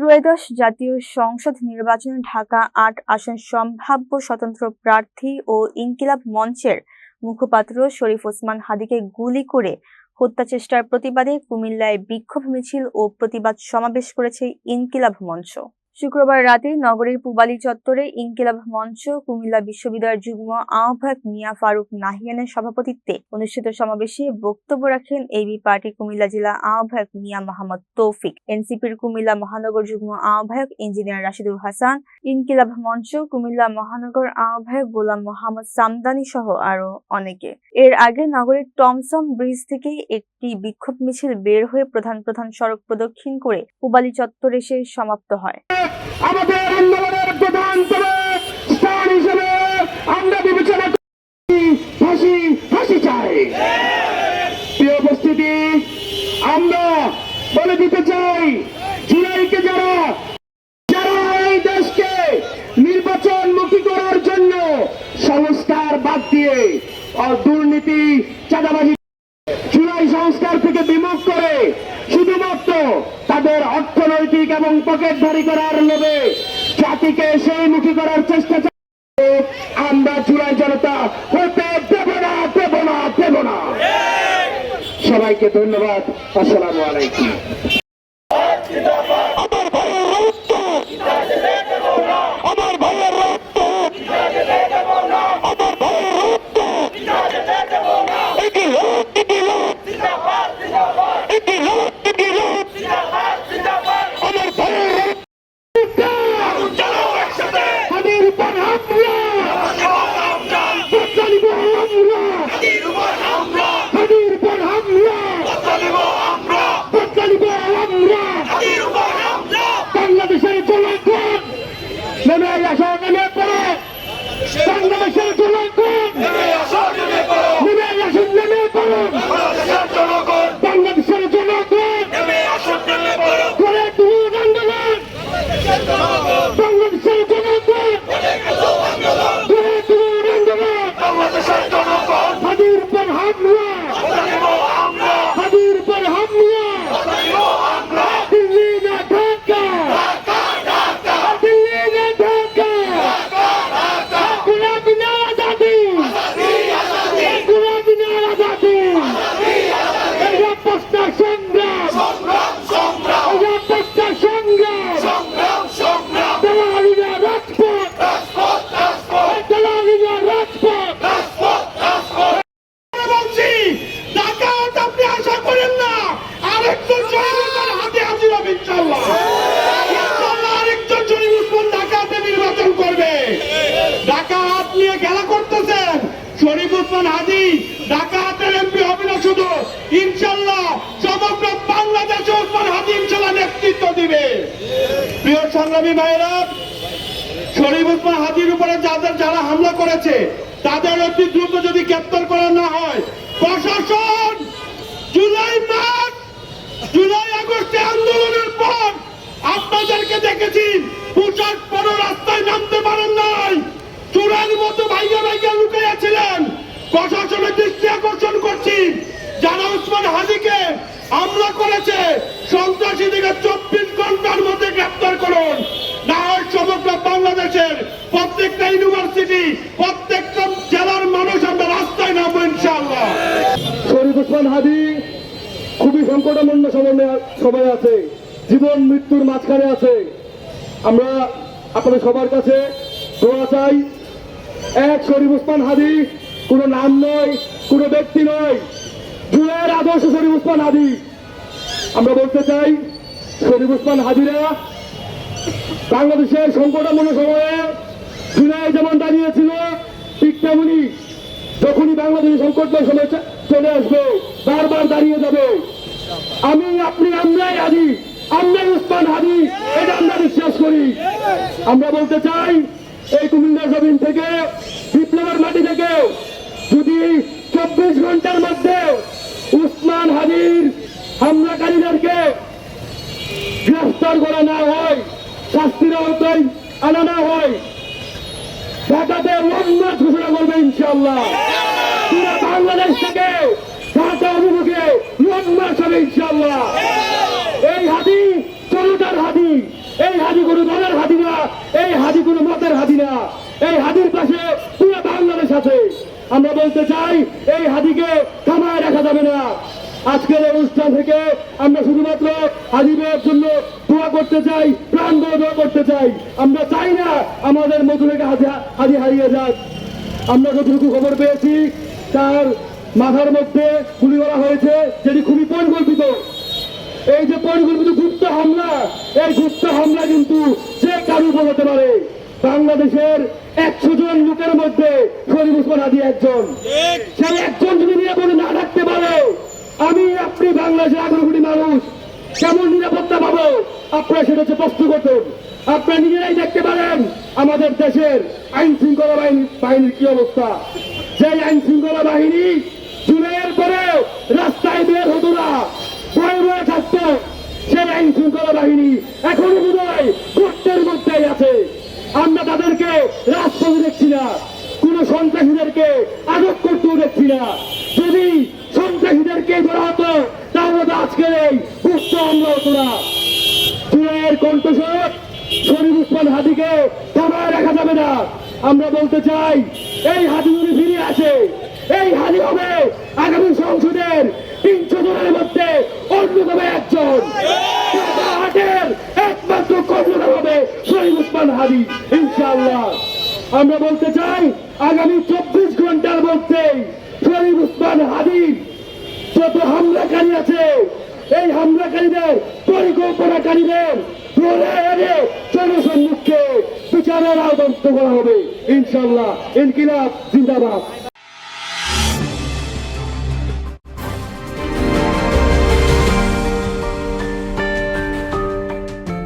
ত্রয়োদশ জাতীয় সংসদ নির্বাচনে ঢাকা ৮ আসন সম্ভাব্য স্বতন্ত্র প্রার্থী ও ইনকিলাব মঞ্চের মুখপাত্র শরীফ ওসমান হাদীকে গুলি করে হত্যাচেষ্টার প্রতিবাদে কুমিল্লায় বিক্ষোভ মিছিল ও প্রতিবাদ সমাবেশ করেছে ইনকিলাব মঞ্চ। শুক্রবার রাতে নগরীর পূবালী চত্বরে ইনকিলাব মঞ্চ কুমিল্লা বিশ্ববিদ্যালয়ের যুগ্ম আহ্বায়ক মিয়া ফারুক নাহিয়ানের সভাপতিত্বে অনুষ্ঠিত সমাবেশে বক্তব্য রাখেন এবি পার্টি কুমিল্লা জেলা আহ্বায়ক মিয়া মোহাম্মদ তৌফিক, এনসিপির কুমিল্লা মহানগর যুগ্ম আহ্বায়ক ইঞ্জিনিয়ার রাশিদুল হাসান, ইনকিলাব মঞ্চ কুমিল্লা মহানগর আহ্বায়ক গোলাম মোহাম্মদ সামদানি সহ আরো অনেকে। এর আগে নগরীর টমসম ব্রিজ থেকে একটি বিক্ষোভ মিছিল বের হয়ে প্রধান সড়ক প্রদক্ষিণ করে পূবালী চত্বর এসে সমাপ্ত হয়। আমাদের আন্দোলনের প্রধান স্থান হিসেবে আমরা বিবেচনা করি ফাঁসি চাই। প্রিয় উপস্থিতি, আমরা বলে দিতে চাই, জুলাইকে যারা এই দেশকে নির্বাচনমুখী করার জন্য সংস্কার বাদ দিয়ে দুর্নীতি, চাঁদাবাজি, জুলাই সংস্কার থেকে বিমুখ করে শুধুমাত্র তাদের অর্থনৈতিক এবং পকেটধারী করার লোভে জাতিকে সেই মুখী করার চেষ্টা আমরা জুলাই জনতা হতে দেব না। সবাইকে ধন্যবাদ। আসসালামু আলাইকুম। বাংলাদেশের জনগণ নেমে আসো, নেমে পড়ো। বাংলাদেশের জনগণ নেমে আসুন, নেমে পড়ো। বাংলাদেশের জনগণ করে তুলুন আন্দোলন। বাংলাদেশের জনগণ করে তুলুন আন্দোলন। হাদির উপর হামলা, হাদির উপর হামলা। দিল্লি না ঢাকা, দিল্লি না ঢাকা। গুলাবি না আজাদি, গুলাবি না আজাদি। এটা প্রশ্ন সংগ্রাম, এটা প্রশ্ন সংগ্রাম। দালালিরা রাজপথ, দালালিরা রাজপথ। বলছি, ডাকাত আপনি আশা করেন না আরেকজন জনগণের হাতে হাজির হবে ইনশাআল্লাহ। আরেকজন শরীফ ওসমান ঢাকাতে নির্বাচন করবে। ডাকাত নিয়ে খেলা করতেছেন শরীফ ওসমান হাদী ঢাকাতের এমপি হবে না শুধু, ইনশাআল্লাহ সমগ্র বাংলাদেশে ওসমান হাদী ইনশাআল্লাহ নেতৃত্ব দিবে। প্রিয় সংগ্রামী ভাইরা, শরীফ ওসমান হাদীর উপরে যারা হামলা করেছে তাদের অতি দ্রুত যদি গ্রেপ্তার করা না হয়, প্রশাসন জুলাই মাস, জুলাই আগস্টে আন্দোলনের পর আপনাদেরকে দেখেছি পোশাক পরে রাস্তায় নামতে পারেন নাই, চোরের মতো ভাইয়া লুকিয়েছিলেন। প্রশাসনের দৃষ্টি আকর্ষণ করছি, যারা ওসমান হাদীকে হামলা করেছে সন্ত্রাসীদেরকে 24 ঘন্টার মধ্যে গ্রেপ্তার করুন, না হয় সমগ্র বাংলাদেশের প্রত্যেকটা ইউনিভার্সিটি, প্রত্যেকটা জেলার মানুষ আমরা রাস্তায় নামবো ইনশাআল্লাহ। শরীফ ওসমান হাদী খুবই সংকটাপন্ন সময় আছে, জীবন মৃত্যুর মাঝখানে আছে। আমরা আপনাদের সবার কাছে দোয়া চাই। এক, শরীফ ওসমান হাদী কোনো নাম নয়, কোনো ব্যক্তি নয়, জুলাইয়ের আদর্শ শরীফ ওসমান হাদী। আমরা বলতে চাই, শরীফ ওসমান হাদীরা বাংলাদেশের সংকটাপন্ন সময়ে জুলাই যেমন দাঁড়িয়েছিল, ঠিক তেমনি যখনই বাংলাদেশের সংকটময় সময় চলে আসবে বারবার দাঁড়িয়ে যাবে। আমি, আপনি, আমরাই হাদী, আমরাই ওসমান হাদী, এটা আমরা বিশ্বাস করি। আমরা বলতে চাই, এই কুমিল্লা জমিন থেকে, বিপ্লবের মাটি থেকে যদি 24 ঘন্টার মধ্যে ওসমান হাদীর হামলাকারীদেরকে গ্রেফতার করা না হয়, শাস্তির আওতায় আনা না হয়, ঢাকাতে লং মার্চ ঘোষণা করবে ইনশাআল্লাহ। পুরো বাংলাদেশ থেকে ঢাকা অভিমুখে লং মার্চ হবে ইনশাআল্লাহ। এই হাদী জনতার হাদী, কোনো মতের হাদি না, এই হাদির পাশে পুরো বাংলাদেশ আছে। আমরা বলতে চাই এই হাদিকে থামায় রাখা যাবে না। আজকের এই অনুষ্ঠান থেকে আমরা শুধুমাত্র হাদিবের জন্য দোয়া করতে চাই, প্রাণ দিয়ে দোয়া করতে চাই। আমরা চাই না আমাদের মধ্যে থেকে হাদি হারিয়ে যাক। আমরা যতটুকু খবর পেয়েছি তার মাথার মধ্যে গুলি করা হয়েছে, যেটি খুবই পরিকল্পিত। এই যে পরিকল্পিত গুপ্ত হামলা, এই গুপ্ত হামলা কিন্তু যে কারু হতে পারে। বাংলাদেশের 100 জন লোকের মধ্যে শরীফ ওসমান হাদি একজন। সেই একজন যদি নিরাপদে না থাকতে পারে, আমি আপনি বাংলাদেশের 11 কোটি মানুষ কেমন নিরাপত্তা পাবো? আপনারা সেটা হচ্ছে প্রশ্ন করতেন। আপনারা নিজেরাই দেখতে পারেন আমাদের দেশের আইন শৃঙ্খলা বাহিনীর কি অবস্থা। সেই আইন শৃঙ্খলা বাহিনী জুলাইয়ের পরে রাস্তায় বের হতো না, ভয়ে ভয়ে থাকতো। সেই আইন শৃঙ্খলা বাহিনী এখনো বোধহয় গর্তের মধ্যেই আছে। আমরা তাদেরকে রাজপথে দেখছি না, কোন সন্ত্রাসীদেরকে আটক করতেও দেখছি না। যদি সন্ত্রাসীদেরকে ধরা হতো তাহলে তো আজকের এই গুপ্ত হামলা হতো না। জুলাইয়ের কণ্ঠস্বর শরীফ ওসমান হাদিকে থামায় রাখা যাবে না। আমরা বলতে চাই এই হাদি যদি ফিরে আসে, এই হাদি হবে আগামী সংসদের 300 জনের মধ্যে অন্যতম একজন। হাটের একমাত্র কর্মকর্তা হবে শরীফ ওসমান হাদি ইনশাআল্লাহ। আমরা বলতে চাই আগামী 24 ঘন্টার মধ্যে শরীফ ওসমান হাদি যত হামলাকারী আছে, এই হামলাকারীদের পরিকল্পনাকারীদের ধরে এনে জনসম্মুখে বিচারের আওতায় করা হবে ইনশাআল্লাহ। ইনকিলাব জিন্দাবাদ।